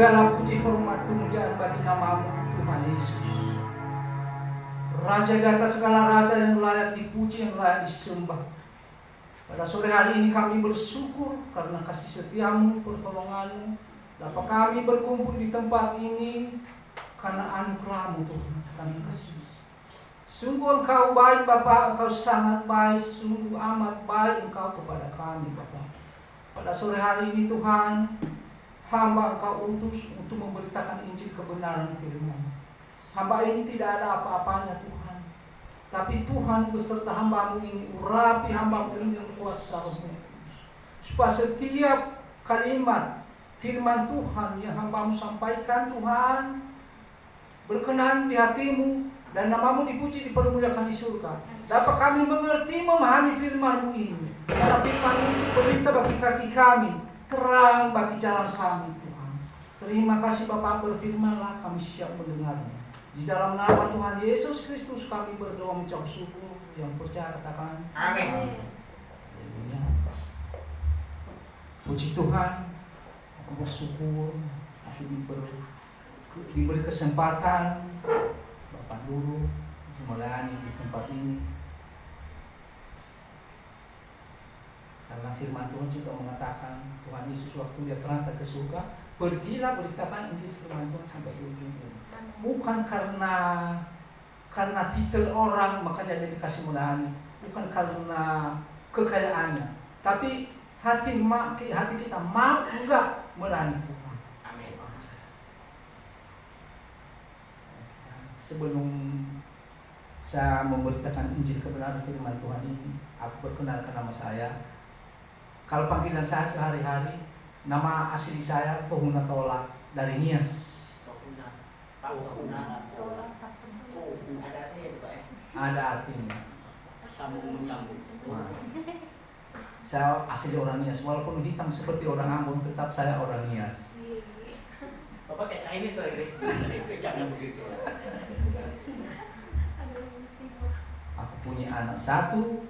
Segala puji hormat kemuliaan bagi nama-Mu Tuhan Yesus. Raja di atas segala raja yang layak dipuji, yang layak disembah. Pada sore hari ini kami bersyukur karena kasih setia-Mu, pertolongan-Mu. Dapat kami berkumpul di tempat ini karena anugerah-Mu Tuhan. Kami kasih. Sungguh Engkau baik Bapa, Engkau sangat baik, sungguh amat baik Engkau kepada kami Bapa. Pada sore hari ini Tuhan, hamba Engkau utus untuk memberitakan Injil kebenaran firman. Hamba ini tidak ada apa-apanya Tuhan, tapi Tuhan beserta hamba-Mu ini, urapi hamba-Mu ini dengan kuasa Roh-Mu, supaya setiap kalimat firman Tuhan yang hamba-Mu sampaikan Tuhan berkenan di hati-Mu, dan nama-Mu dipuji, dipermuliakan di surga. Dapat kami mengerti, memahami firman-Mu ini. Karena firman-Mu itu berita bagi kaki kami, terang bagi jalan kami Tuhan. Terima kasih Bapak, berfirmanlah, kami siap mendengarnya. Di dalam nama Tuhan Yesus Kristus kami berdoa mengucap syukur. Yang percaya katakan amin. Haleluya. Puji Tuhan, aku bersyukur aku diberi kesempatan Bapak Guru untuk melayani di tempat ini. Karena firman Tuhan juga mengatakan Tuhan Yesus waktu Dia terangkat ke surga, pergilah beritakan Injil firman Tuhan sampai ke ujung bumi. Bukan karena titel orang makanya dia dikasih melayani, bukan karena kekayaannya, tapi hati kita mau enggak melayani Tuhan. Amin. Sebelum saya memberitakan Injil kebenaran firman Tuhan ini, aku perkenalkan nama saya. Kalau panggilan saya sehari-hari, nama asli saya Tohuna Tola dari Nias. Ada artinya. Sambung menyambung. Saya asli orang Nias, walaupun hitam seperti orang Ambon, tetap saya orang Nias. Bapak kayak Chinese lagi. Jangan begitu. Aku punya anak satu,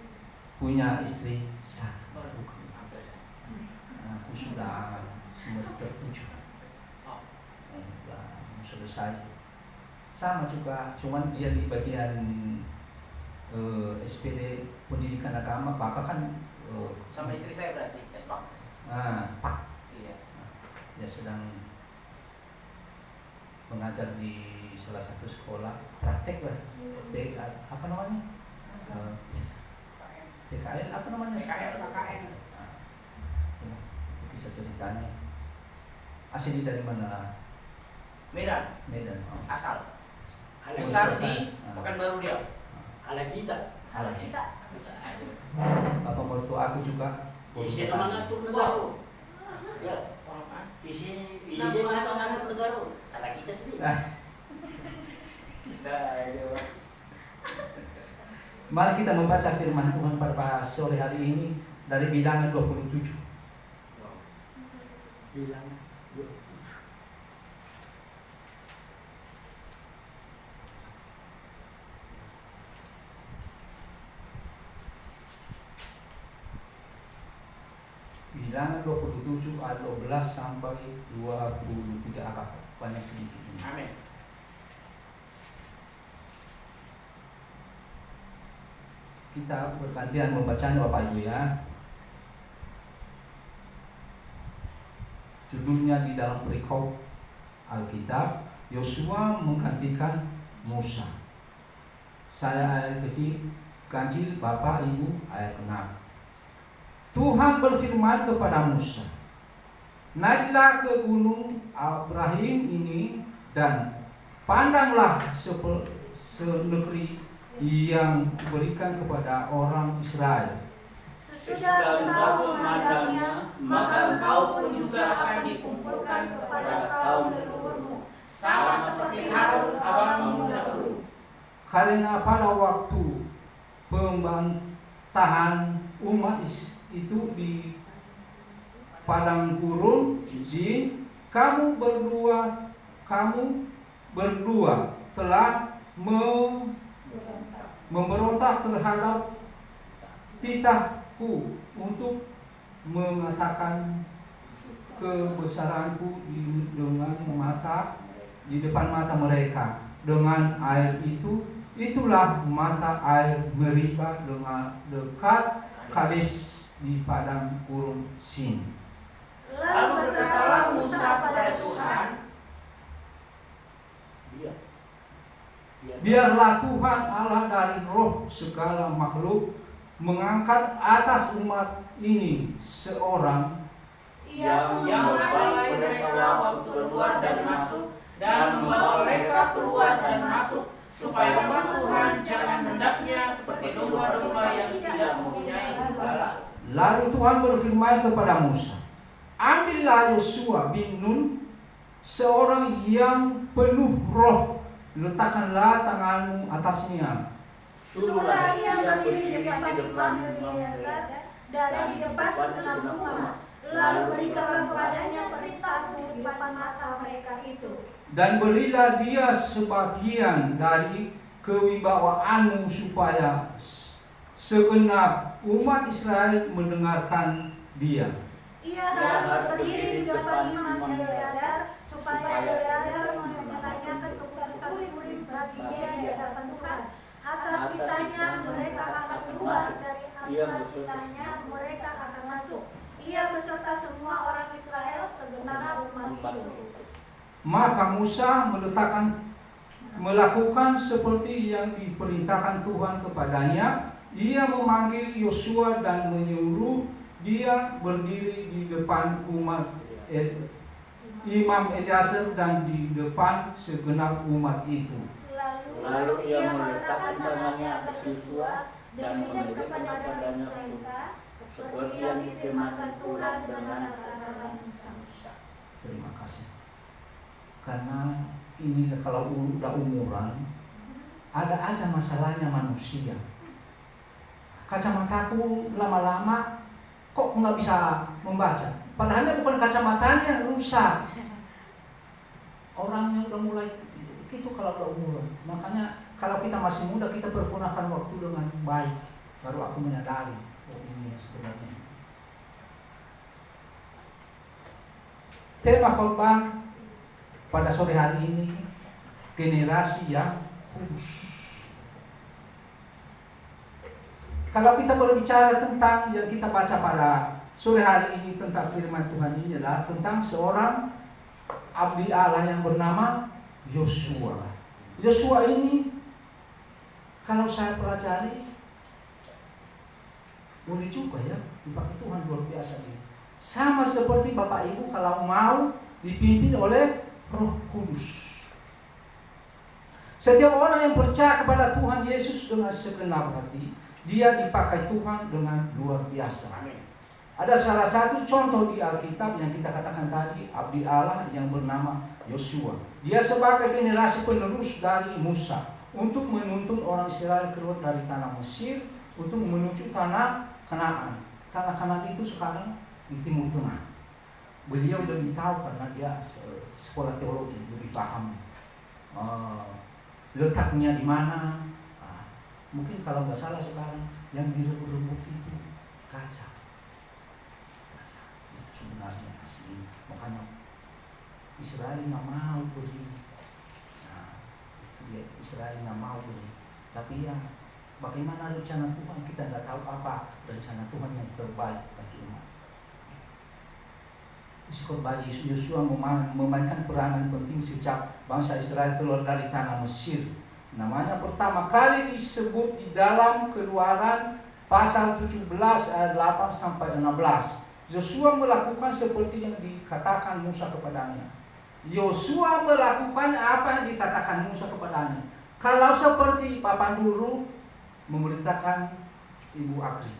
punya istri satu. Aku sudah semester 7. Selesai. Sama juga, cuman dia di bagian SPD pendidikan agama. Bapak kan sama istri saya berarti SPAK. Pak. Iya. Dia sedang mengajar di salah satu sekolah praktek lah. Apa namanya? PKL apa namanya? PKL. Kisah ceritanya. Asli dari mana? Medan. Oh. Asal. Besar di Pekanbaru Riau. Ala kita. Bapak mertua aku juga. Di sini mengatur negara. Ya, di sini mengatur negara. Ala kita tuh. Bisa aja. Mari kita membaca firman Tuhan pada sore hari ini dari Bilangan 27. Bilangan 27. Bilangan 27 ayat 12 sampai 23 akad. Banyak sedikit ini. Amin. Kita bergantian membacanya Bapak Ibu ya. Judulnya di dalam perikop Alkitab, Yosua menggantikan Musa. Saya ayat kecil, ganjil Bapak Ibu ayat 6. Tuhan berfirman kepada Musa, naiklah ke gunung Abraham ini dan pandanglah senegeri yang kuberikan kepada orang Israel. Sesudah engkau memandangnya, maka engkau pun juga akan dikumpulkan kepada kaum leluhurmu, sama seperti Harun abangmu dahulu. Karena pada waktu pembantahan umat itu di padang gurun Zin, kamu berdua telah memberontak terhadap titahku untuk mengatakan kebesaranku di depan mata mereka dengan air itu, itulah mata air Meriba dengan dekat Kades di padang gurun Sin. Lalu berkatalah Musa pada Tuhan, biarlah Tuhan Allah dari roh segala makhluk mengangkat atas umat ini seorang yang membawa mereka waktu keluar dan masuk, dan membawa mereka keluar dan masuk, supaya umat Tuhan jangan hendaknya seperti domba-domba yang tidak mempunyai gembala. Lalu Tuhan berfirman kepada Musa, ambillah Yosua bin Nun, seorang yang penuh roh, letakkanlah tanganmu atasnya. Suruhlah ia berdiri di depan Imam Eleazar dan di depan segenap rumah. Lalu berikanlah kepadanya perintahku di depan mata mereka itu. Dan berilah dia sebagian dari kewibawaanmu supaya segenap umat Israel mendengarkan dia. Ia harus berdiri di depan Imam Eleazar supaya Eleazar menanyakan keputusan Urim bagi dia di hadapan Tuhan. Atas titahnya mereka akan keluar, dari atas titahnya mereka akan masuk. Ia beserta semua orang Israel segenap umat itu. Maka Musa melakukan seperti yang diperintahkan Tuhan kepadanya. Ia memanggil Yosua dan menyuruh dia berdiri di depan umat Imam Eleazar dan di depan segenap umat itu. Lalu ia meletakkan tangannya atas Yosua dan memberikan kepadanya perintah seperti yang difirmankan Tuhan dengan kata Musa. Terima kasih. Karena ini kalau udah umuran, ada aja masalahnya manusia. Kacamataku lama-lama kok nggak bisa membaca. Padahalnya bukan kacamatanya yang rusak. Orangnya udah mulai itu kalau udah umuran. Makanya kalau kita masih muda, kita pergunakan waktu dengan baik. Baru aku menyadari, oh ini sebenarnya. Tema khotbah pada sore hari ini, generasi yang kudus. Kalau kita berbicara tentang yang kita baca pada sore hari ini tentang firman Tuhan ini adalah tentang seorang abdi Allah yang bernama Yosua. Yosua ini kalau saya pelajari boleh juga ya dipakai Tuhan luar biasa ini. Sama seperti Bapak Ibu kalau mau dipimpin oleh Roh Kudus. Setiap orang yang percaya kepada Tuhan Yesus dengan segenap hati, dia dipakai Tuhan dengan luar biasa. Ada salah satu contoh di Alkitab yang kita katakan tadi, abdi Allah yang bernama Yosua. Dia sebagai generasi penerus dari Musa untuk menuntun orang Israel keluar dari tanah Mesir untuk menuju tanah Kanaan. Tanah Kanaan itu sekarang di Timur Tengah. Beliau lebih tahu karena dia sekolah teologi, lebih paham letaknya di mana. Mungkin kalau nggak salah sekarang yang direbut-rebut itu kaca. Itu sebenarnya asli. Makanya Israel nggak mau beli. Nah, itu dia, Israel nggak mau beli. Tapi ya, bagaimana rencana Tuhan, kita nggak tahu apa rencana Tuhan yang terbaik bagi umat. Khotbah Yosua memainkan peranan penting sejak bangsa Israel keluar dari tanah Mesir. Namanya pertama kali disebut di dalam Keluaran pasal 17 ayat 8 sampai 16. Yosua melakukan seperti yang dikatakan Musa kepadanya. Yosua melakukan apa yang dikatakan Musa kepadanya. Kalau seperti Papa Nduru memerintahkan Ibu Agri,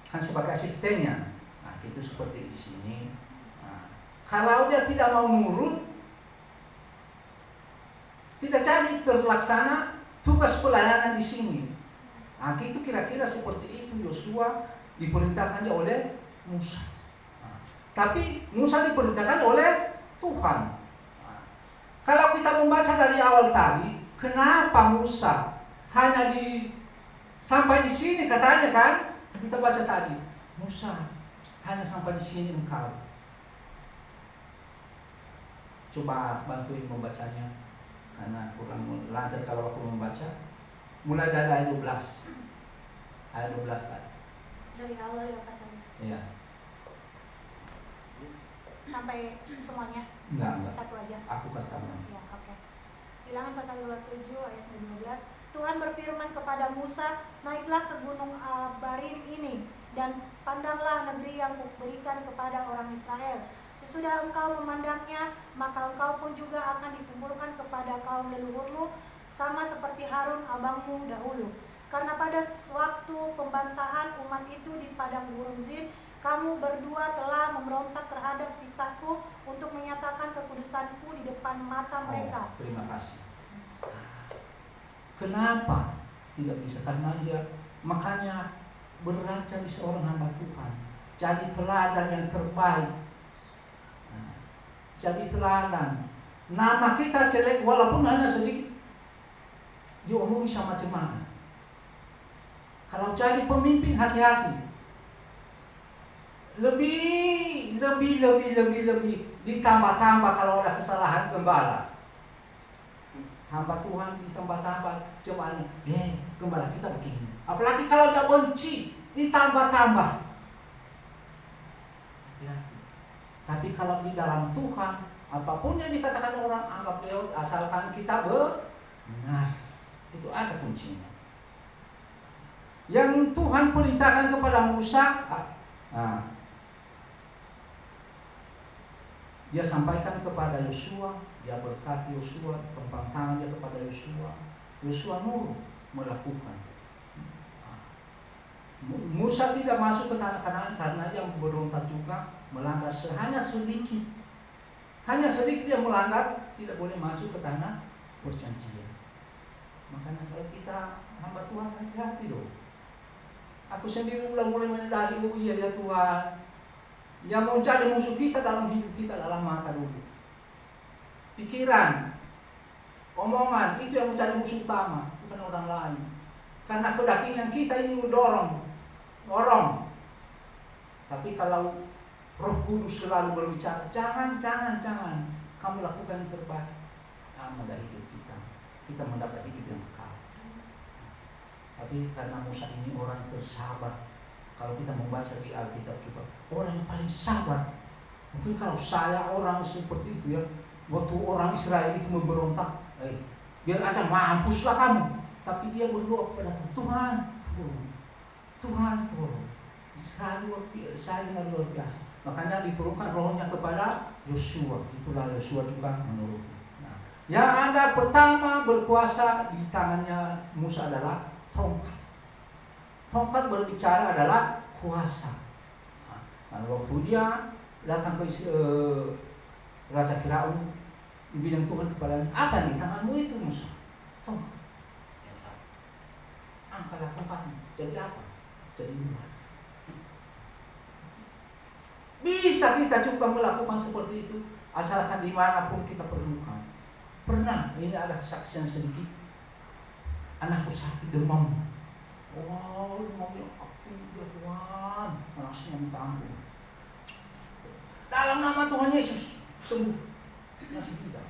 kan sebagai asistennya. Nah, itu seperti di sini. Nah, kalau dia tidak mau nurut, tidak jadi terlaksana tugas pelayanan di sini. Nah, itu kira-kira seperti itu Yosua diperintahkannya oleh Musa. Nah, tapi Musa diperintahkan oleh Tuhan. Nah, kalau kita membaca dari awal tadi, kenapa Musa hanya sampai di sini katanya kan? Kita baca tadi, Musa hanya sampai di sini engkau. Coba bantuin membacanya karena kurang lancar kalau aku membaca. Mulai dari ayat 12. Ayat 12 tadi. Dari awal ya katanya. Iya. Sampai semuanya. Enggak. Satu aja. Aku kasih tahu nanti. Ya, oke. Bilangan pasal 27 ayat 12. Tuhan berfirman kepada Musa, naiklah ke gunung Abarim ini dan pandanglah negeri yang kuberikan kepada orang Israel. Sesudah engkau memandangnya, maka engkau pun juga akan dikumpulkan kepada kaum leluhurmu, sama seperti Harun abangmu dahulu. Karena pada waktu pembantahan umat itu di padang gurun Zin, kamu berdua telah memberontak terhadap titahku untuk menyatakan kekudusanku di depan mata mereka. Terima kasih. Kenapa tidak bisa? Karena dia makanya beraja di seorang hamba Tuhan. Jadi teladan yang terbaik. Jadi teladan. Nama kita jelek walaupun hanya sedikit, diomongi sama jemaat. Kalau jadi pemimpin hati-hati. Lebih ditambah-tambah kalau ada kesalahan gembala. Hamba Tuhan ditambah-tambah jemaatnya. Gembala kita begini. Apalagi kalau dia benci, ditambah-tambah. Hati-hati. Tapi kalau di dalam Tuhan, apapun yang dikatakan orang anggap lewat, asalkan kita benar. Itu aja kuncinya. Yang Tuhan perintahkan kepada Musa, dia sampaikan kepada Yosua, dia berkati Yosua, kembang tangan dia kepada Yosua. Yosua nurut melakukan. Musa tidak masuk ke tanah Kanaan karena dia berontak juga, melanggar hanya sedikit. Hanya sedikit dia melanggar, tidak boleh masuk ke tanah perjanjian. Makanya kalau kita hamba Tuhan, hati-hati loh. Aku sendiri mulai menyadari, oh iya ya Tuhan, yang mau jadi musuh kita dalam hidup kita adalah mata dulu. Pikiran, omongan, itu yang menjadi musuh utama, bukan orang lain. Karena kedagingan kita ini mendorong. Tapi kalau Roh Kudus selalu berbicara, jangan kamu lakukan yang terbaik. Amal dari hidup kita mendapat hidup yang kekal. Tapi karena Musa ini orang tersabar. Kalau kita membaca di Alkitab juga, orang yang paling sabar. Mungkin kalau saya orang seperti itu ya, waktu orang Israel itu memberontak, biar aja mampuslah kamu. Tapi dia berdoa kepada Tuhan, Tuhan tolong. Saya luar biasa. Makanya diturunkan rohnya kepada Yosua. Itulah Yosua juga menuruti. Nah, yang ada pertama berkuasa di tangannya Musa adalah tongkat. Tongkat berbicara adalah kuasa. Nah, waktu dia datang ke Raja Firaun, dibilang Tuhan kepadanya, apa di tanganmu itu Musa? Tongkat. Angkatlah tongkatmu. Jadi apa? Jadi ular. Bisa kita coba melakukan seperti itu, asalkan dimanapun kita perlukan. Pernah, ini ada kesaksian sedikit. Anakku sakit demam. Oh, demamnya aku ya Tuhan, anaknya minta ampun. Dalam nama Tuhan Yesus sembuh. Langsung tidak.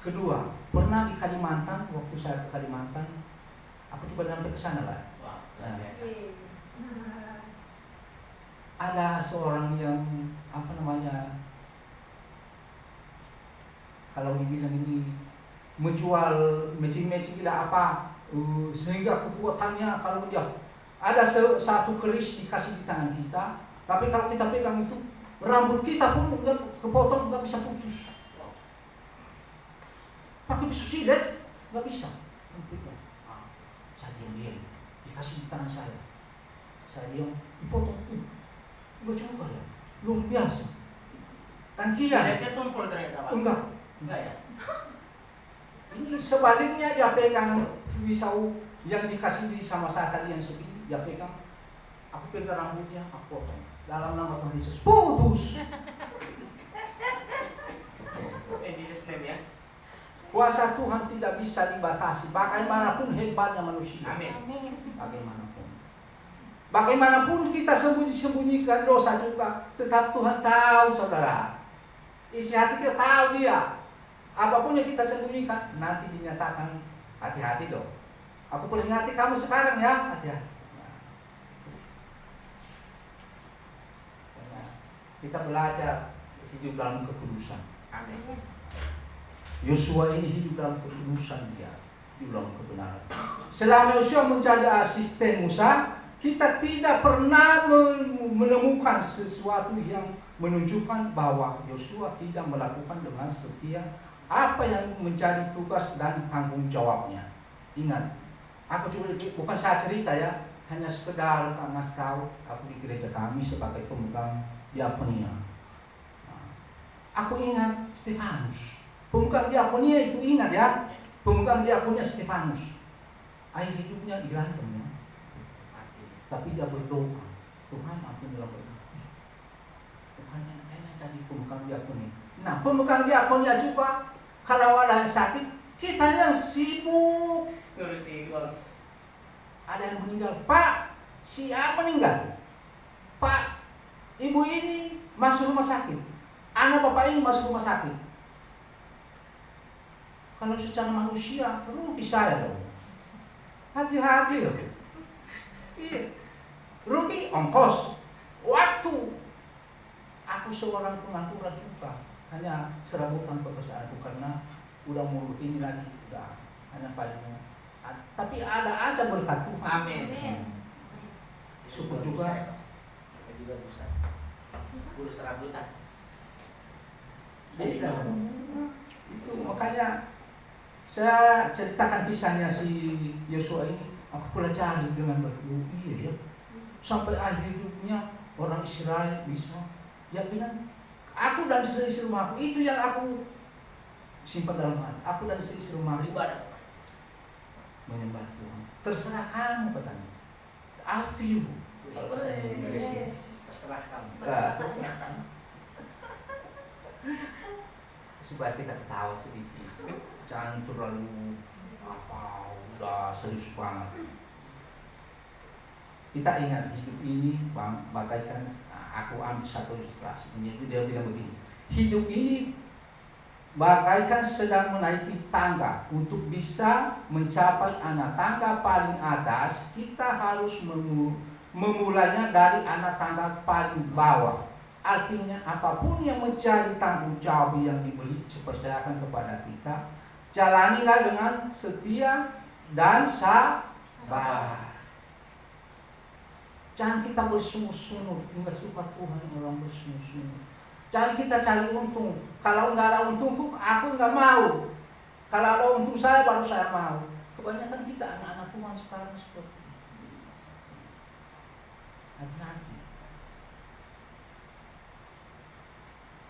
Kedua, pernah di Kalimantan, waktu saya ke Kalimantan, aku coba sampai ke sana lah. Ada seorang yang kalau dibilang ini menjual matching bila apa, sehingga kekuatannya kalau dia ada satu keris dikasih di tangan kita, tapi kalau kita pegang itu rambut kita pun kepotong, nggak bisa putus. Pakai pisau silet nggak bisa. Saya diam dikasih di tangan saya diam dipotong. Nggak juga ya, luar biasa. Gantian. Siletnya tumpul ternyata Pak. Enggak ya. Ini sebaliknya dia pegang pisau yang dikasih sama saya tadi yang segini, dia pegang. Aku pegang rambutnya, aku potong. Dalam nama Tuhan Yesus, putus. Jesus name ya. Kuasa Tuhan tidak bisa dibatasi, bagaimanapun hebatnya manusia. Amin. Bagaimanapun. Bagaimanapun kita sembunyi-sembunyikan dosa juga, tetap Tuhan tahu, saudara. Isi hati kita tahu Dia. Apapun yang kita sembunyikan, nanti dinyatakan. Hati-hati dong. Aku peringati kamu sekarang ya, hati-hati. Kita belajar hidup dalam kekudusan. Amin. Yosua ini hidup dalam kekudusan dia, hidup dalam kebenaran. Selama Yosua menjadi asisten Musa, kita tidak pernah menemukan sesuatu yang menunjukkan bahwa Yosua tidak melakukan dengan setia apa yang menjadi tugas dan tanggung jawabnya. Ingat, aku cuma bukan saya cerita ya, hanya sekedar ngasih tahu aku di gereja kami sebagai pemegang diakonia. Aku ingat Stefanus, pemegang diakonia itu, ingat ya, pemegang diakonia Stefanus. Akhir hidupnya dirancam ya. Tapi dia berdoa, Tuhan ampunilah berdoa. Bukannya enak jadi pemegang diakonia. Nah, pemegang diakonia juga kalau ada yang sakit, kita yang sibuk Ngurusin uang. ada yang meninggal. Pak, siapa meninggal? Pak, ibu ini masuk rumah sakit. Anak bapak ini masuk rumah sakit. Kalau secara manusia, rugi saya dong. Hati-hati loh. Iya. Rugi ongkos, waktu. Aku seorang pengangguran juga, hanya serabutan pekerjaanku karena udah mau ini lagi, udah hanya palingnya. Tapi ada aja berkat Tuhan. Amin. Syukur juga. Kita juga bisa. Guru serabutan. Beda. Itu makanya saya ceritakan kisahnya si Yosua ini. Aku pelajari dengan baik. Oh, iya ya. Sampai akhir hidupnya orang Israel bisa. Dia bilang, aku dan istri rumahku, itu yang aku simpan dalam hati. Aku dan istri rumahku Ibadah. menyembah Tuhan. Terserah kamu katanya. Up to you. Kalau bahasa Indonesia, terserah kamu. Terserah kamu. Supaya kita ketawa sedikit. Jangan terlalu udah serius banget. Kita ingat hidup ini bagaikan, aku ambil satu ilustrasi. Dia bilang begini, hidup ini bagaikan sedang menaiki tangga. Untuk bisa mencapai anak tangga paling atas, kita harus memulainya dari anak tangga paling bawah. Artinya apapun yang menjadi tanggung jawab yang diberi dipercayakan kepada kita, jalanilah dengan setia dan sabar. Jangan kita bersungut-sungut. Ingat suka Tuhan orang bersungut-sungut. Jangan kita cari untung. Kalau nggak ada untungku, aku nggak mau. Kalau ada untung saya, baru saya mau. Kebanyakan kita anak-anak Tuhan sekarang seperti itu. Hati-hati.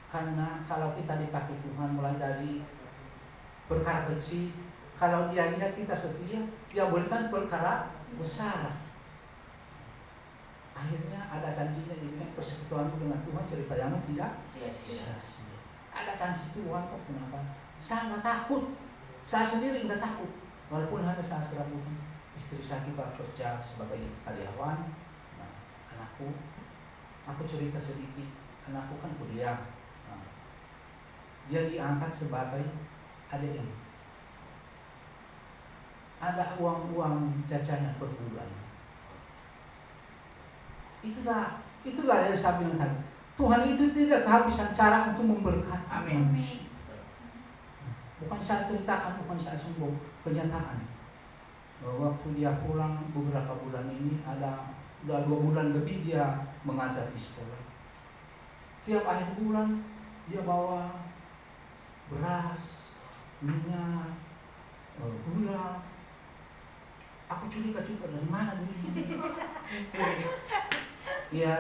Karena kalau kita dipakai Tuhan mulai dari perkara kecil, kalau dia lihat kita setia, dia berikan perkara besar. Akhirnya ada janjinya, ini persekutuanmu dengan Tuhan ceritanya tidak sia-sia. Ada janji Tuhan kok, kenapa? Saya nggak takut, saya sendiri nggak takut. Walaupun hanya saya serabutan, istri saya juga kerja sebagai karyawan. Nah, aku cerita sedikit, anakku kan kuliah. Nah, dia diangkat sebagai ADM. Ada uang jajannya per bulan. Itulah yang saya bilang tadi. Tuhan itu tidak kehabisan cara untuk memberkati manusia. Bukan saya ceritakan, bukan saya sombong, kenyataan. Waktu dia pulang beberapa bulan ini, udah 2 bulan lebih dia mengajar di sekolah. Tiap akhir bulan dia bawa beras, minyak, gula. Aku curiga juga dari mana duitnya. Ya,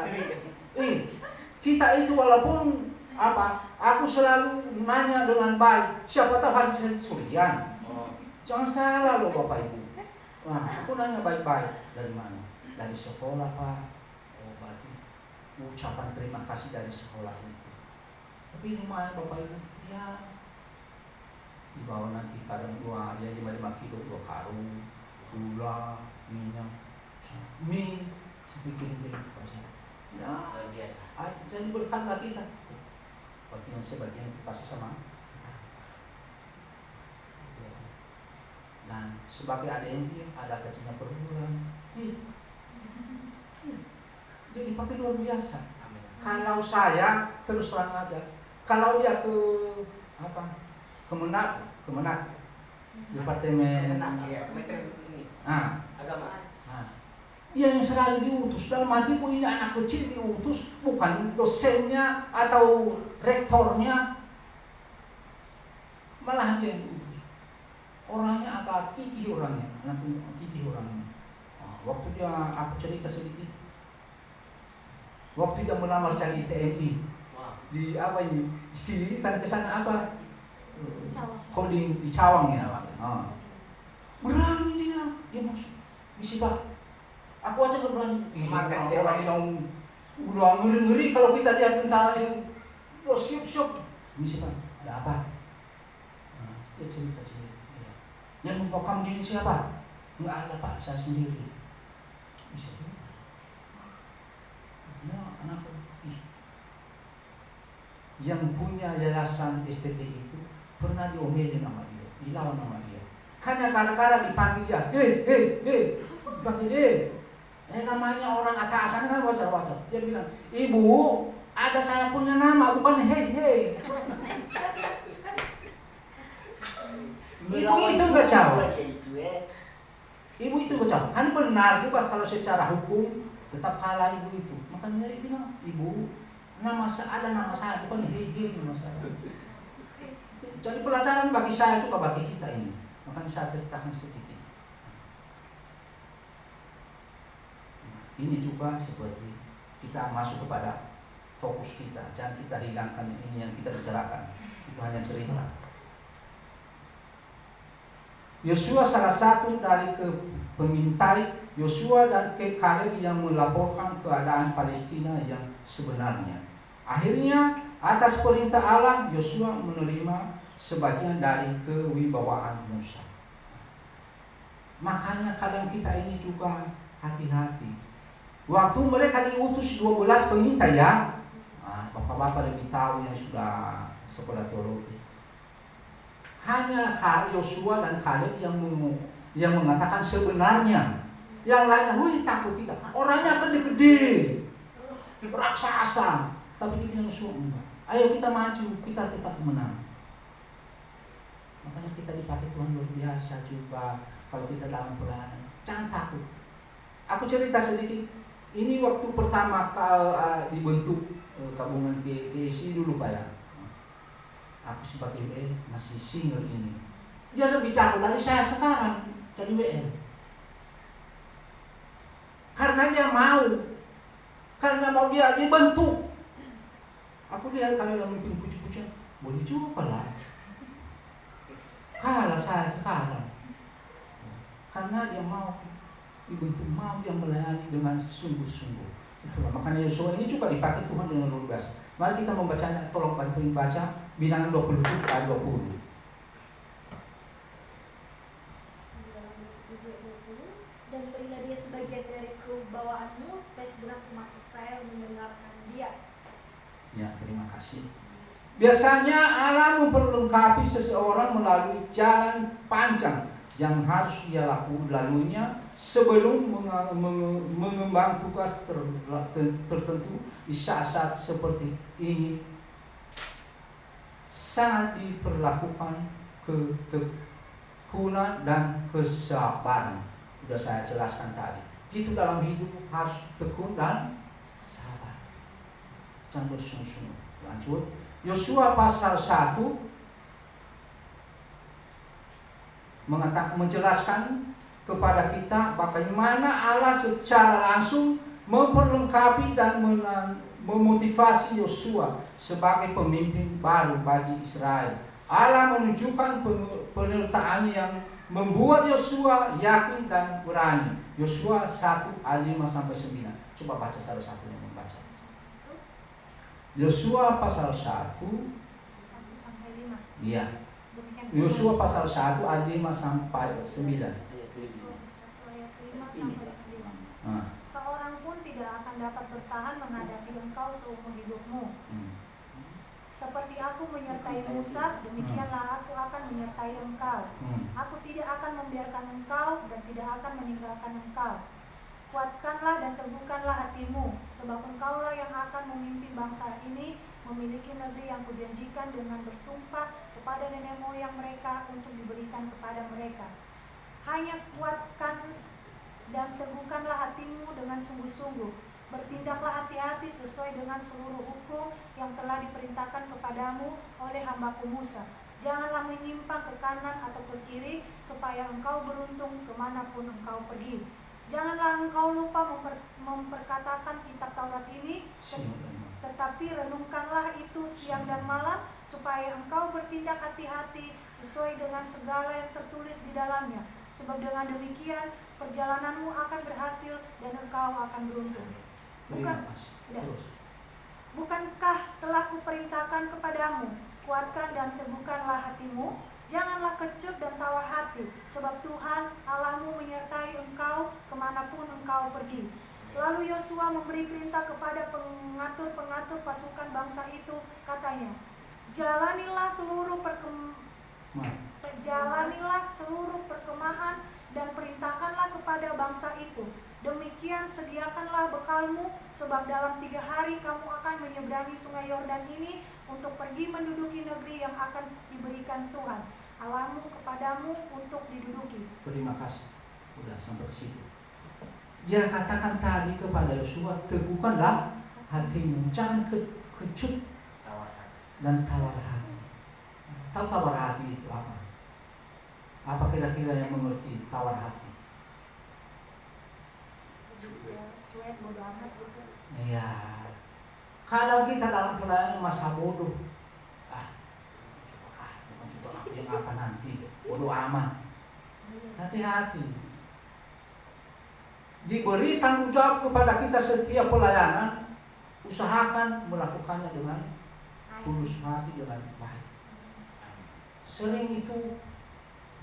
kita itu walaupun aku selalu nanya dengan baik. Siapa tahu hasil curian. Jangan salah loh Bapak Ibu. Wah, aku nanya baik-baik. Dari mana? Dari sekolah Pak. Oh, berarti ucapan terima kasih dari sekolah itu. Tapi lumayan Bapak Ibu. Ya, dibawa nanti kadang 5 kilo 2 karung. Gula, minyak, mie. Sepikirin diri saja. Ya, Luar biasa. jadi berkatlah kita. Waktu yang sebagian pasti sama. Dan sebagai ada yang dia, ada kecilnya perbulan. Jadi pakai luar biasa. Amin. Kalau saya terus terang aja, kalau dia ke Kemenak, departemen Iya, Kementerian ini agama. Dia yang selalu diutus. Dalam hatiku ini anak kecil diutus, bukan dosennya atau rektornya, malah dia yang diutus. Orangnya agak gigih orangnya, anak gigih orangnya. Waktu dia aku cerita sedikit, waktu dia melamar jadi TNI di apa ini, di sini tanda kesana apa? Coding di Cawang ya. Berani dia masuk misibah. Aku aja nggak berani. Orang yang udah ngeri kalau kita lihat tentara yang siap misibah. Ada apa? Dia cerita. Yang membawa kamu jadi siapa? Enggak ada Pak, saya sendiri. Bisa juga. Dia anak putih yang punya yayasan STT itu pernah diomelin sama dia, dilawan sama dia. Hanya gara-gara dipanggil dia, dipanggil namanya orang atasan kan wajar. Dia bilang, ibu, ada saya punya nama, bukan hei. Ibu itu enggak jauh. Ibu itu kacau. Kan benar juga kalau secara hukum tetap kalah ibu itu. Makanya dia bilang, ibu, ada nama saya, bukan hei nama saya. Jadi pelajaran bagi saya juga bagi kita ini. Makanya saya ceritakan sedikit. Ini juga seperti kita masuk kepada fokus kita. Jangan kita hilangkan ini yang kita bicarakan. Itu hanya cerita. Yosua salah satu dari pemintai Yosua dan Kaleb yang melaporkan keadaan Palestina yang sebenarnya. Akhirnya atas perintah Allah Yosua menerima sebagian dari kewibawaan Musa. Makanya kadang kita ini juga hati-hati. Waktu mereka diutus 12 pemintai ya, bapak-bapak lebih tahu yang sudah sekolah teologi. Hanya Yosua dan Kaleb yang mengatakan sebenarnya. Yang lainnya, wih takut tidak. Orangnya gede-gede, raksasa. Tapi dia bilang Yosua enggak. Ayo kita maju, kita tetap menang. Makanya kita dipakai Tuhan luar biasa juga kalau kita dalam pelayanan. Jangan takut. Aku cerita sedikit. Ini waktu pertama dibentuk gabungan GSI dulu Pak ya. Aku sebagai WL masih single ini. Dia lebih jago dari saya sekarang jadi WL. Karena dia mau dia dibentuk. Aku lihat kalau dia memimpin puji-pujian, boleh juga lah. Kalah saya sekarang. Karena dia mau dibentuk, mau dia melayani dengan sungguh-sungguh. Itulah makanya Yosua ini juga dipakai Tuhan dengan luar biasa. Mari kita membacanya, tolong bantuin baca Bilangan 27 ayat 20. Dan berilah dia sebagian dari kebawaanmu supaya segenap umat Israel mendengarkan dia. Ya, terima kasih. Biasanya Allah memperlengkapi seseorang melalui jalan panjang yang harus ia laluinya sebelum mengemban tugas tertentu di saat-saat seperti ini. Sangat diperlakukan ketekunan dan kesabaran. Sudah saya jelaskan tadi. Itu dalam hidup harus tekun dan sabar. Jangan bersungguh-sungguh. Lanjut. Yosua pasal 1 menjelaskan kepada kita bagaimana Allah secara langsung memperlengkapi dan memotivasi Yosua sebagai pemimpin baru bagi Israel. Allah menunjukkan penyertaan yang membuat Yosua yakin dan berani. Yosua 1 ayat 5-9. Coba baca salah satu yang membaca. Yosua pasal 1 sampai 5. Iya. Yosua pasal 1 ayat 5-9. Ayat 5 sampai 9. Seorang pun dapat bertahan menghadapi engkau seumur hidupmu. Seperti aku menyertai Musa, demikianlah aku akan menyertai engkau. Aku tidak akan membiarkan engkau dan tidak akan meninggalkan engkau. Kuatkanlah dan teguhkanlah hatimu, sebab engkaulah yang akan memimpin bangsa ini memiliki negeri yang kujanjikan dengan bersumpah kepada nenek moyang mereka untuk diberikan kepada mereka. Hanya kuatkan dan teguhkanlah hatimu dengan sungguh-sungguh. Bertindaklah hati-hati sesuai dengan seluruh hukum yang telah diperintahkan kepadamu oleh hambaku Musa. Janganlah menyimpang ke kanan atau ke kiri, supaya engkau beruntung kemanapun engkau pergi. Janganlah engkau lupa memperkatakan kitab Taurat ini, tetapi renungkanlah itu siang dan malam, supaya engkau bertindak hati-hati sesuai dengan segala yang tertulis di dalamnya. Sebab dengan demikian perjalananmu akan berhasil dan engkau akan beruntung. Bukankah telah kuperintahkan kepadamu, kuatkan dan teguhkanlah hatimu, janganlah kecut dan tawar hati, sebab Tuhan Allahmu menyertai engkau kemanapun engkau pergi. Lalu Yosua memberi perintah kepada pengatur-pengatur pasukan bangsa itu, katanya, jalanilah seluruh perkemahan dan perintahkanlah kepada bangsa itu. Demikian sediakanlah bekalmu, sebab dalam 3 hari kamu akan menyeberangi sungai Yordan ini untuk pergi menduduki negeri yang akan diberikan Tuhan Allahmu kepadamu untuk diduduki. Terima kasih. Udah sampai ke situ. Dia katakan tadi kepada Yosua, teguhkanlah hatimu, jangan kecut dan tawar hati. Tahu tawar hati itu apa? Apa kira-kira yang mengerti tawar hati? Cuek bodoh amat gitu. Iya. Kadang kita dalam pelayanan masa bodoh. Bukan juga yang apa nanti, bodoh amat. Hati-hati. Diberi tanggung jawab kepada kita setiap pelayanan, usahakan melakukannya dengan tulus hati, dengan baik. Sering itu,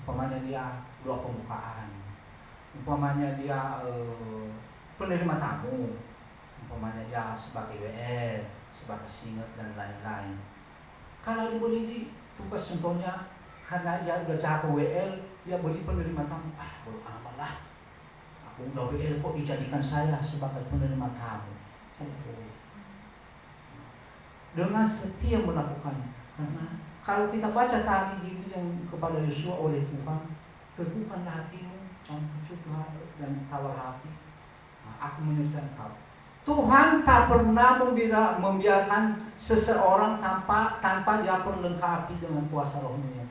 umpamanya dia dua pembukaan, umpamanya dia penerima tamu, umpamanya dia sebagai WL, sebagai singer dan lain-lain. Kalau diberi tugas contohnya, karena dia udah capek WL, dia beri penerima tamu, bodo amat lah. Aku udah WL kok dijadikan saya sebagai penerima tamu. Dengan setia melakukannya. Karena kalau kita baca tadi dibilang kepada Yosua oleh Tuhan, teguhkanlah hatimu, jangan kecut dan tawar hati. Aku menyertai engkau. Tuhan tak pernah membiarkan seseorang tanpa dia perlengkapi dengan kuasa rohnya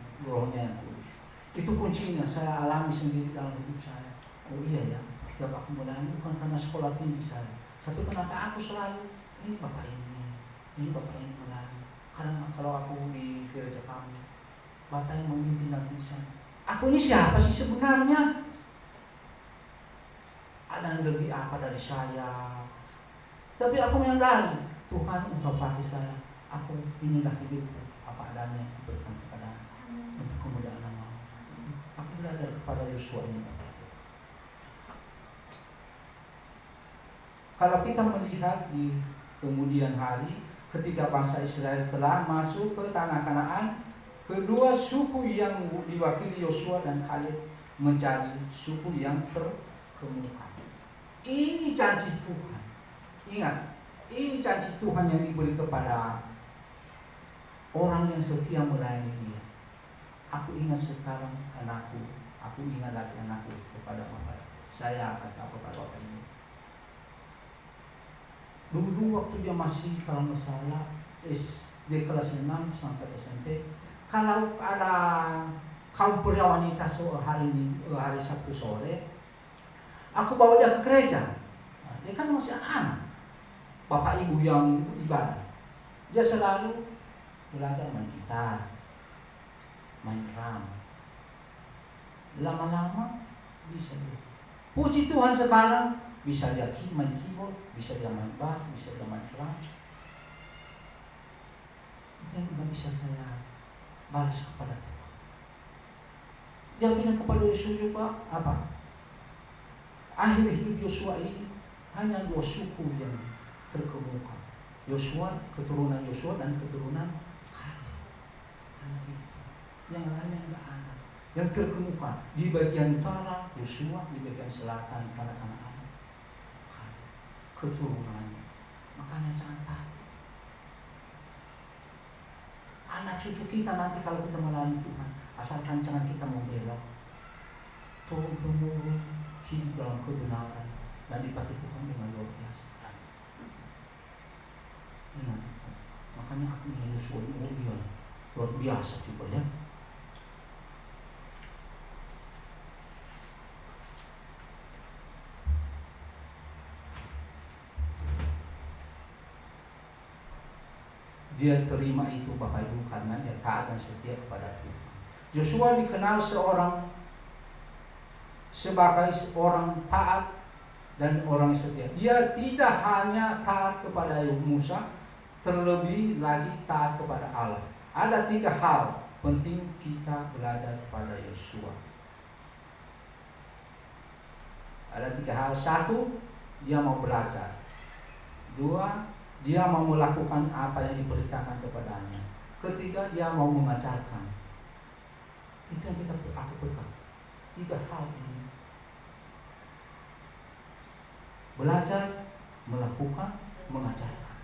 yang kudus. Itu kuncinya, saya alami sendiri dalam hidup saya. Oh iya ya, tiap aku melayani bukan karena sekolah tinggi saya, tapi kenapa aku selalu ini bapak ini melayani. Kadang kalau aku di gereja kami, bapak yang memimpin nanti saya. Aku ini siapa sih sebenarnya? Ada yang lebih apa dari saya? Tapi aku menyadari Tuhan engkau pakai saya. Aku inilah hidupku, apa adanya yang kuberikan kepada untuk kemuliaan nama. Aku belajar kepada Yosua ini. Kalau kita melihat di kemudian hari, ketika bangsa Israel telah masuk ke tanah Kanaan, kedua suku yang diwakili Yosua dan Kaleb menjadi suku yang terkemuka. Ini janji Tuhan. Ingat, ini janji Tuhan yang diberi kepada orang yang setia melayani Dia. Aku ingat sekarang anakku, aku ingat lagi anakku kepada Bapak. Saya kasih tahu kepada Bapak ini. Dulu waktu dia masih, kalau nggak salah, SD kelas 6 sampai SMP, kalau ada kaum pria wanita hari Sabtu sore, aku bawa dia ke gereja. Dia kan masih anak-anak. Bapak ibu yang ibadah. Dia selalu belajar main gitar, main drum. Lama-lama bisa dia. Puji Tuhan sekarang bisa dia main keyboard, bisa dia main bass, bisa dia main drum. Itu yang nggak bisa saya balas kepada Tuhan. Dia bilang kepada Yosua juga apa? Akhir hidup Yosua ini hanya 2 suku yang terkemuka. Yosua, keturunan Yosua dan keturunan Kaleb. Hanya itu. Yang lainnya enggak ada. Yang terkemuka di bagian utara Yosua, di bagian selatan tanah Kanaan Kaleb. Keturunannya. Makanya jangan takut. Anak cucu kita nanti kalau kita melayani Tuhan, asalkan jangan kita membelok, turun-temurun hidup dalam kebenaran dan dipakai Tuhan dengan luar biasa. Ingat itu. Makanya aku ingin Yosua ini luar biasa juga ya. Dia terima itu Bapak Ibu karena dia taat dan setia kepada Tuhan. Yosua dikenal sebagai orang taat dan orang setia. Dia tidak hanya taat kepada Musa, terlebih lagi taat kepada Allah. Ada 3 hal penting kita belajar kepada Yosua. Ada 3 hal. 1, dia mau belajar. 2, dia mau melakukan apa yang diperintahkan kepadanya. 3, dia mau mengajarkan. Itu yang aku pegang. 3 hal ini. Belajar, melakukan, mengajarkan.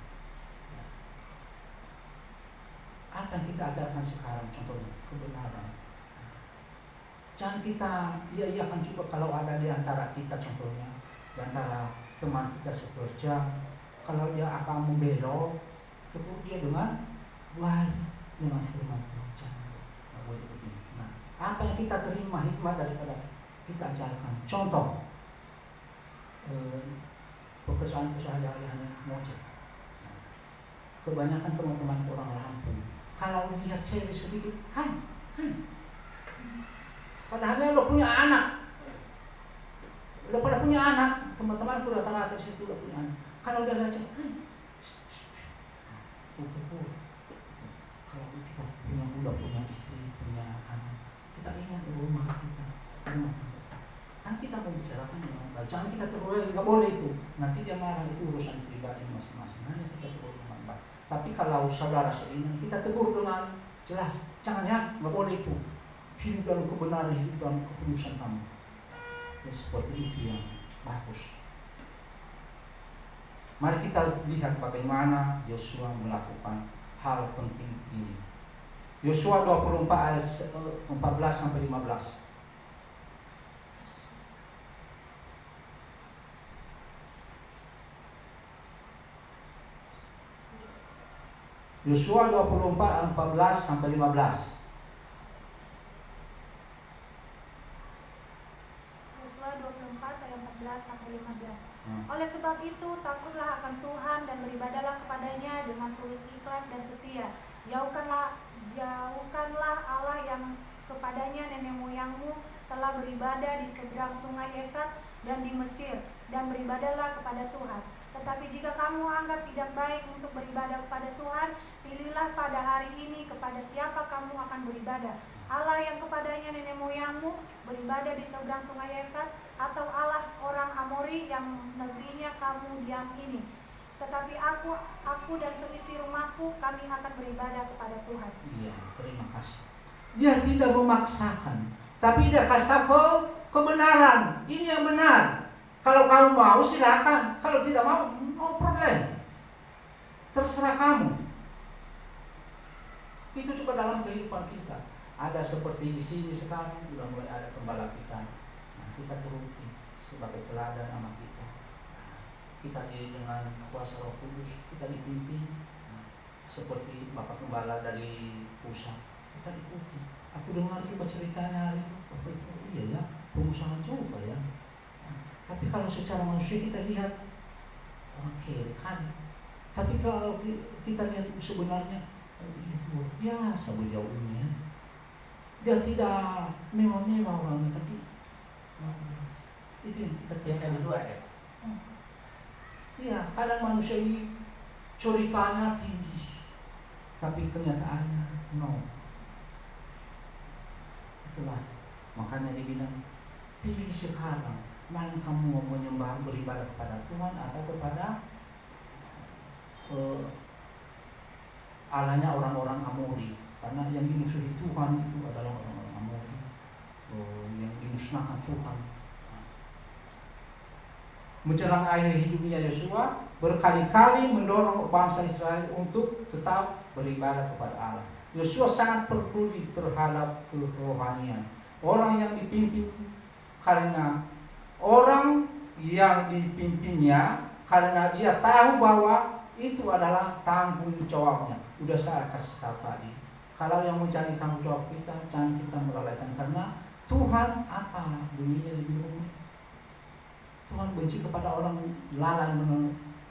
Apa yang kita ajarkan sekarang? Contohnya kebenaran. Jangan kita iya-iyakan juga kalau ada di antara kita, contohnya di antara teman kita sekerja, kalau dia akan membelok, tegur dia dengan baik, dengan firman Tuhan. Jangan boleh begini. Nah, apa yang kita terima hikmat daripada kita ajarkan. Contoh, pekerjaan sehari-hari hanya ngojek. Kebanyakan teman-teman orang Lampung, kalau lihat cewek sedikit, hai. Padahal lo punya anak, lo pada punya anak, teman-teman rata-rata situ lo punya anak. Kalau dia lihat cewek, kalau kita punya muda, punya istri, punya anak, kita ingat rumah kita, rumah tangga. Kan kita mau bicarakan dengan baik, jangan kita terus, nggak boleh itu. Nanti dia marah, itu urusan pribadi masing-masing. Hanya kita terus dengan baik. Tapi kalau saudara seiman, kita tegur dengan jelas, jangan ya, nggak boleh itu. Hidup dalam kebenaran, hidup dalam keputusan kamu. Ya, seperti itu yang bagus. Mari kita lihat bagaimana Yosua melakukan hal penting ini. Yosua 24 ayat 14 sampai 15. Yosua 24 14 sampai 15. Yosua 24 ayat 14 sampai 15. Oleh sebab itu takutlah akan Tuhan dan beribadalah kepadanya dengan tulus ikhlas dan setia. Jauhkanlah Allah yang kepadanya nenek moyangmu telah beribadah di seberang sungai Efrat dan di Mesir, dan beribadahlah kepada Tuhan. Tetapi jika kamu anggap tidak baik untuk beribadah kepada Tuhan, pilihlah pada hari ini kepada siapa kamu akan beribadah. Allah yang kepadanya nenek moyangmu beribadah di seberang sungai Efrat, atau Allah orang Amori yang negerinya kamu diam ini. Tetapi aku dan seisi rumahku, kami akan beribadah kepada Tuhan. Iya, terima kasih. Dia tidak memaksakan, tapi dia kasih tahu kebenaran. Ini yang benar. Kalau kamu mau silakan, kalau tidak mau, no problem. Terserah kamu. Itu juga dalam kehidupan kita. Ada seperti di sini sekarang, sudah mulai ada gembala kita. Nah, kita turuti sebagai teladan anak kita. Nah, kita dengan kuasa Roh Kudus, kita dipimpin. Nah, seperti Bapak Gembala dari pusat, kita ikuti. Aku dengar juga ceritanya hari itu, Bapak itu, iya ya, pengusaha juga ya. Nah, tapi kalau secara manusia kita lihat orang kiri kan. Tapi kalau kita lihat sebenarnya, luar biasa beliau ini ya. Dia tidak mewah-mewah orangnya, tapi luar biasa. Itu yang kita biasa berdua ya. Iya, kadang manusia ini ceritanya tinggi, tapi kenyataannya no. Itulah makanya dibilang pilih sekarang, mana kamu mau menyembah beribadah kepada Tuhan atau kepada eh, Allahnya orang-orang Amori, karena yang dimusuhi Tuhan itu adalah orang-orang Amori, yang dimusnahkan Tuhan. Menjelang akhir hidupnya Yosua, berkali-kali mendorong bangsa Israel untuk tetap beribadah kepada Allah. Yosua sangat peduli terhadap kerohanian orang yang dipimpin, karena orang yang dipimpinnya, karena dia tahu bahwa itu adalah tanggung jawabnya. Udah saya kasih tahu tadi, kalau yang menjadi tanggung jawab kita, jangan kita melalaikan, karena Tuhan apa bunyinya di bumi. Tuhan benci kepada orang lalai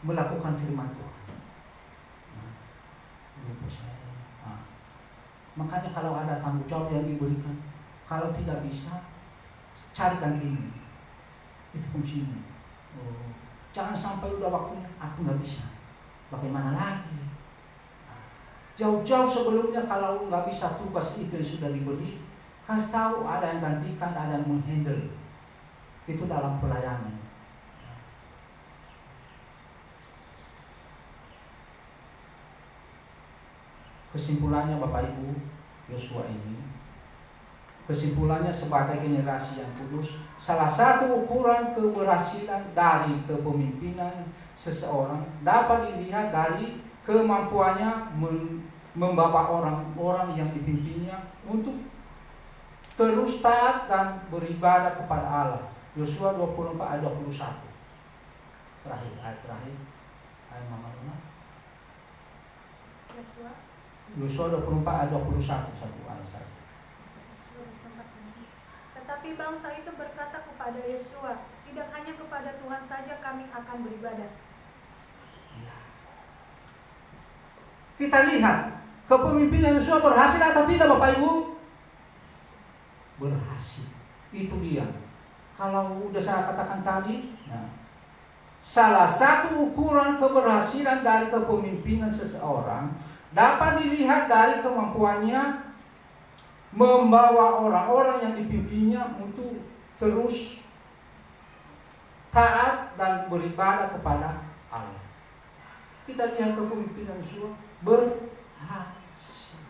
melakukan firman Tuhan. Makanya kalau ada tanggung jawab yang diberikan, kalau tidak bisa, carikan ilmu. Itu kuncinya. Jangan sampai udah waktunya, aku nggak bisa. Bagaimana lagi? Jauh-jauh sebelumnya kalau nggak bisa tugas itu yang sudah diberi, kasih tahu, ada yang gantikan, ada yang menghandle. Itu dalam pelayanan. Kesimpulannya Bapak Ibu, Yosua ini, kesimpulannya sebagai generasi yang kudus, salah satu ukuran keberhasilan dari kepemimpinan seseorang dapat dilihat dari kemampuannya membawa orang-orang yang dipimpinnya untuk terus taat dan beribadah kepada Allah. Yosua 24 ayat 21. Ayat terakhir. Ayat Mama Runa. Yosua 24 ayat 21, satu ayat saja. Tetapi bangsa itu berkata kepada Yosua, tidak hanya kepada Tuhan saja kami akan beribadah. Ya. Kita lihat kepemimpinan Yosua berhasil atau tidak, Bapak Ibu? Berhasil. Itu dia. Kalau udah saya katakan tadi, nah, salah satu ukuran keberhasilan dari kepemimpinan seseorang dapat dilihat dari kemampuannya membawa orang-orang yang dipimpinnya untuk terus taat dan beribadah kepada Allah. Kita lihat kepemimpinan Yosua berhasil.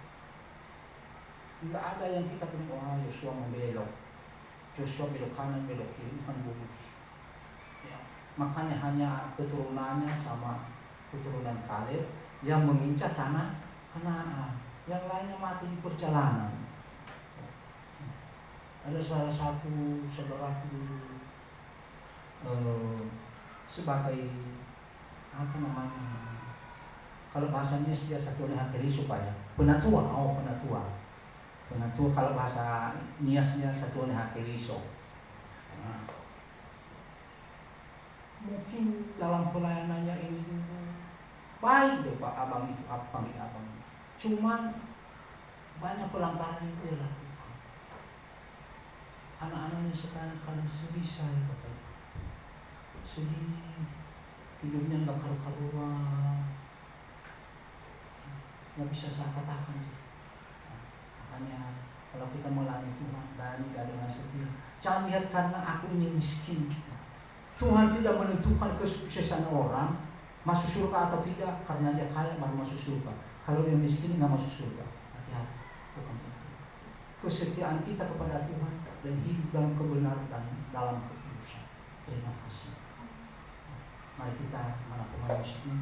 Tidak ada yang kita punya, wah Yosua membelok, Yosua belok kanan, belok kiri, bukan lurus. Ya. Makanya hanya keturunannya sama keturunan Kaleb yang mengincar tanah Kanaan, yang lainnya mati di perjalanan. Ada salah satu saudaraku sebagai apa namanya, kalau bahasanya dia satu hari supaya penatua, kalau bahasa niasnya satu hari so. Mungkin dalam pelayanannya ini baik deh Pak Abang itu, aku panggil Abang. Cuman banyak pelanggaran itu dia lakukan. Anak-anaknya sekarang kalian sebisa ya Bapak. Sedih, hidupnya nggak karu-karuan. Nggak bisa saya katakan. Makanya kalau kita melayani Tuhan, layani dengan setia. Jangan lihat karena aku ini miskin. Tuhan tidak menentukan kesuksesan orang masuk surga atau tidak karena dia kaya baru masuk surga. Kalau dia miskin nggak masuk surga. Hati-hati, bukan itu. Kesetiaan kita kepada Tuhan dan hidup dalam kebenaran dan dalam kekudusan. Terima kasih. Mari kita mana pemain musiknya.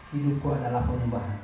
Hidupku adalah penyembahan.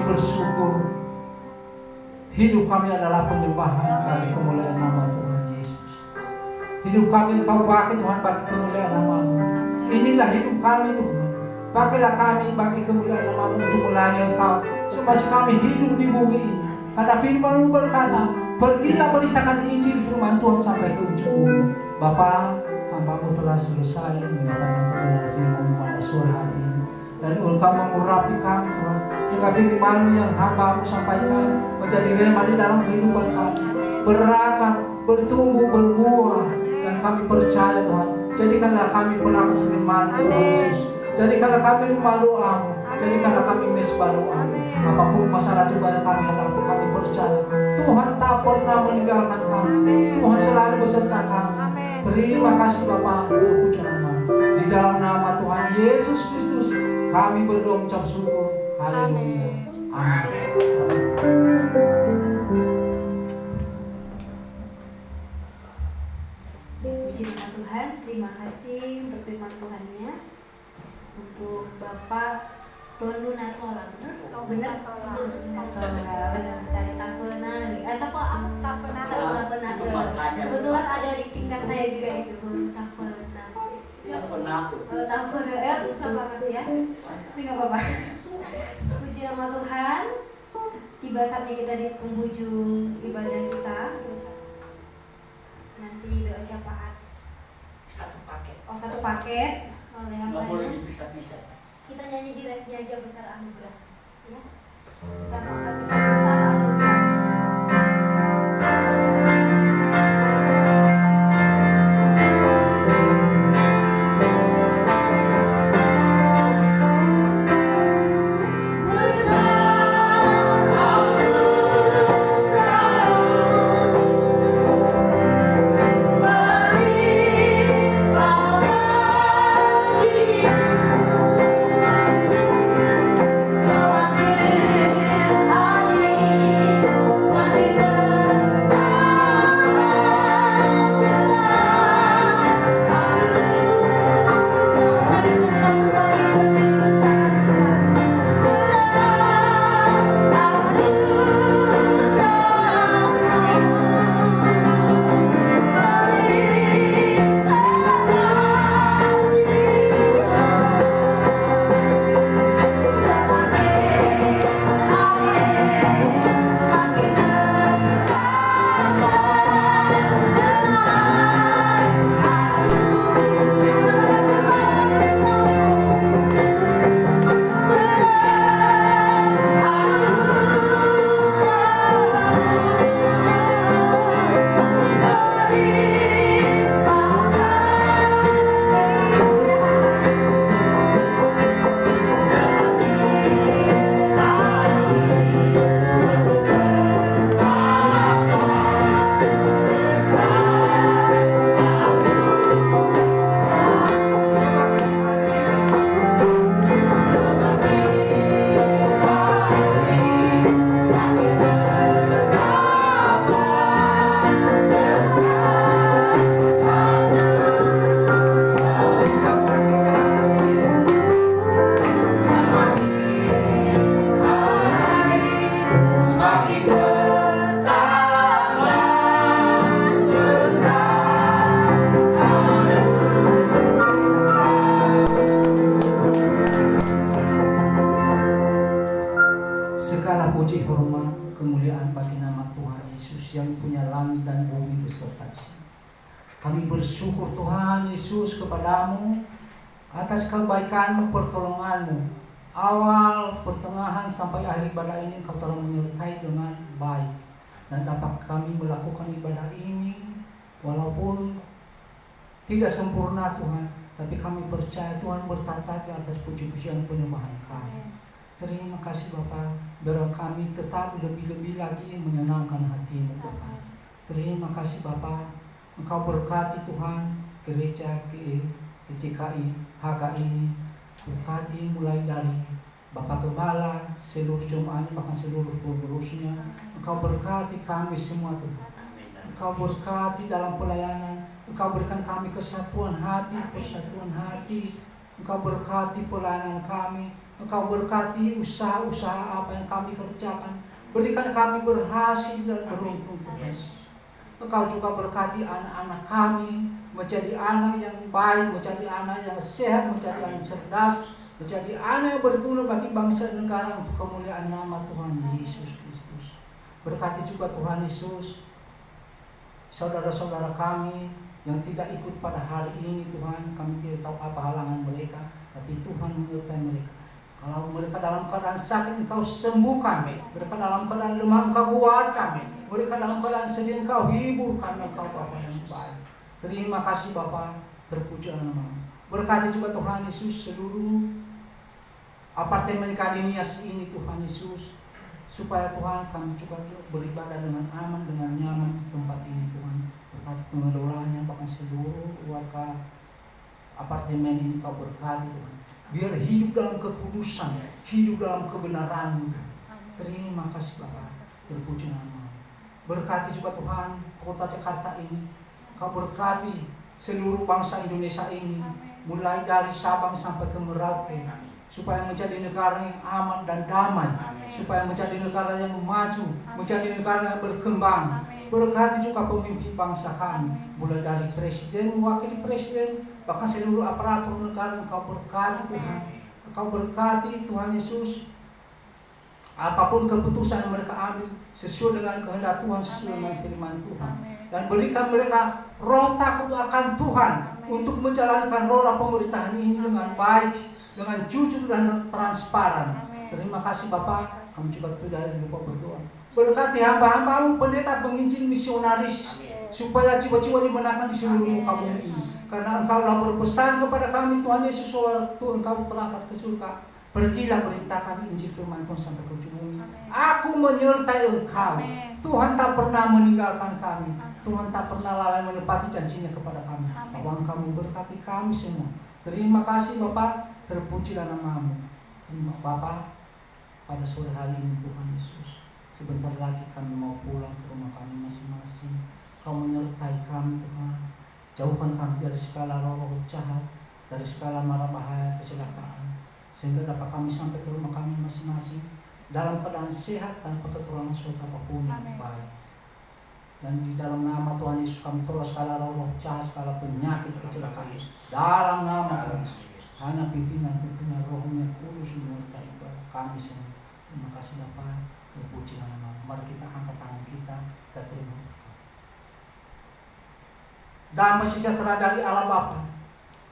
bersyukur. Hidup kami adalah penyembahan bagi kemuliaan nama Tuhan Yesus. Hidup kami Engkau pakai Tuhan bagi kemuliaan nama-Mu. Inilah hidup kami Tuhan. Pakailah kami bagi kemuliaan nama-Mu untuk melayani Engkau semasa kami hidup di bumi ini. Karena firman-Mu berkata, pergilah beritakan Injil firman Tuhan sampai ke ujung bumi. Bapa, hamba-Mu telah selesai menyampaikan kebenaran firman-Mu pada sore hari ini. Dan Engkau mengurapi kami Tuhan, sehingga firman yang hamba-Mu sampaikan menjadi rema di dalam kehidupan kami, berakar, bertumbuh, berbuah, dan kami percaya Tuhan. Jadikanlah kami pelaku firman Tuhan Yesus. Jadikanlah kami rumah doa-Mu, jadikanlah kami mesbah doa-Mu. Apapun masalah juga yang kami hadapi, kami percaya Tuhan tak pernah meninggalkan kami. Tuhan selalu beserta kami. Terima kasih Bapa, terpuji nama. Di dalam nama Tuhan Yesus Kristus kami berdoa ucap syukur. Haleluya. Amin. Puji nama Tuhan, terima kasih untuk firman Tuhan-Nya. Untuk Bapak Tonu Natola, benar? Natola, benar sekali. Tafena. Kebetulan ada di tingkat saya juga itu, Tafena. Tafena, itu susah banget ya. Tapi nggak apa-apa. Puji nama Tuhan. Tiba saatnya kita di penghujung ibadah kita. Nanti doa syafaat. Satu paket oleh Nggak boleh hamba. dipisah-pisah. Kita nyanyi di refnya aja besar anugerah. Ya. Kita akan ucap besar anugerah. Kami bersyukur Tuhan Yesus kepadamu atas kebaikan-Mu, pertolongan-Mu. Awal, pertengahan sampai akhir ibadah ini Kau telah menyertai dengan baik. Dan dapat kami melakukan ibadah ini walaupun tidak sempurna Tuhan, tapi kami percaya Tuhan bertata di atas puji-pujian penyembahan kami. Terima kasih Bapa, biar kami tetap lebih-lebih lagi menyenangkan hati-Mu Bapa. Terima kasih Bapa, Engkau berkati Tuhan gereja GCKI HK ini, berkati mulai dari Bapak Gembala, seluruh jemaat, bahkan seluruh pengurusnya. Engkau berkati kami semua Tuhan. Engkau berkati dalam pelayanan. Engkau berikan kami kesatuan hati, persatuan hati. Engkau berkati pelayanan kami. Engkau berkati usaha-usaha apa yang kami kerjakan. Berikan kami berhasil dan beruntung Tuhan. Engkau juga berkati anak-anak kami menjadi anak yang baik, menjadi anak yang sehat, menjadi anak cerdas, menjadi anak yang berguna bagi bangsa dan negara untuk kemuliaan nama Tuhan Yesus Kristus. Berkati juga Tuhan Yesus saudara-saudara kami yang tidak ikut pada hari ini Tuhan. Kami tidak tahu apa halangan mereka, tapi Tuhan menyertai mereka. Kalau mereka dalam keadaan sakit, Engkau sembuhkan. Mereka dalam keadaan lemah, Engkau kuatkan. Mereka dalam keadaan sedih, Engkau hiburkan. Engkau Bapa yang baik. Terima kasih Bapa, terpuji nama-Mu. Berkati juga Tuhan Yesus seluruh apartemen Kadinias ini Tuhan Yesus, supaya Tuhan kami juga beribadah dengan aman, dengan nyaman di tempat ini Tuhan. Berkati pengelolanya, bahkan seluruh warga apartemen ini Kau berkati Tuhan. Biar hidup dalam kekudusan, hidup dalam kebenaran. Terima kasih Bapa, terpuji nama-Mu. Berkati juga Tuhan kota Jakarta ini. Kau berkati seluruh bangsa Indonesia ini, mulai dari Sabang sampai ke Merauke, supaya menjadi negara yang aman dan damai, supaya menjadi negara yang maju, menjadi negara yang berkembang. Berkati juga pemimpin bangsa kami, mulai dari presiden, wakil presiden, bahkan seluruh aparatur negara. Engkau berkati Tuhan. Engkau berkati Tuhan Yesus. Apapun keputusan yang mereka ambil sesuai dengan kehendak Tuhan, sesuai dengan firman Tuhan. Dan berikan mereka roh takut akan Tuhan untuk menjalankan roda pemerintahan ini dengan baik, dengan jujur dan transparan. Terima kasih Bapak. Kami juga tidak lupa berdoa. Berkati hamba-hamba-Mu pendeta, penginjil, misionaris, supaya jiwa-jiwa dimenangkan di seluruh muka bumi ini. Karena Engkaulah berpesan kepada kami Tuhan Yesus, waktu Engkau terangkat ke surga, pergilah beritakan Injil firman Tuhan sampai ke ujung bumi. Aku menyertai Engkau. Tuhan tak pernah meninggalkan kami. Tuhan tak pernah lalai menepati janjinya kepada kami. Bahwa Engkau memberkati kami semua. Terima kasih Bapak, terpujilah nama-Mu. Terima Bapak, pada sore hari ini Tuhan Yesus, sebentar lagi kami mau pulang ke rumah kami masing-masing. Kau menyertai kami Tuhan. Jauhkan kami dari segala roh jahat, dari segala mara bahaya kecelakaan, sehingga dapat kami sampai ke rumah kami masing-masing dalam keadaan sehat tanpa kekurangan suatu apapun yang baik. Dan di dalam nama Tuhan Yesus kami tolak segala roh jahat, segala penyakit kecelakaan. Dalam nama Tuhan Yesus, hanya pimpinan rohnya kudus menyertai kami semua. Terima kasih Bapak, terpuji nama-Mu. Mari kita angkat tangan kita terima. Damai sejahtera dari Allah Bapa,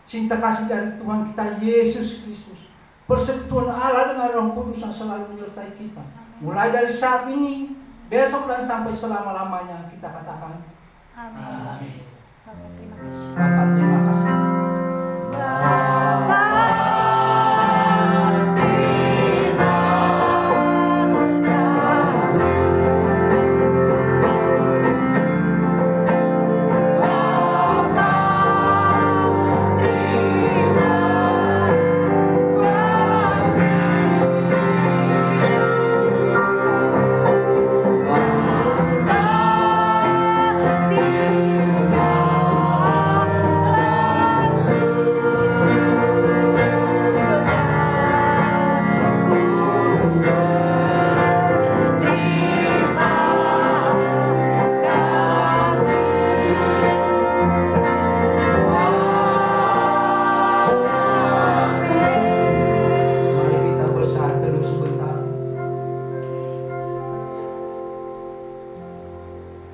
cinta kasih dari Tuhan kita Yesus Kristus, persekutuan Allah dengan Roh Kudus yang selalu menyertai kita. Mulai dari saat ini, besok dan sampai selama-lamanya, kita katakan Amin. Bapak terima kasih. Bapak terima kasih.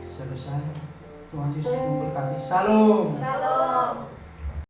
Selesai. Tuhan Yesus memberkati. Salam. Shalom.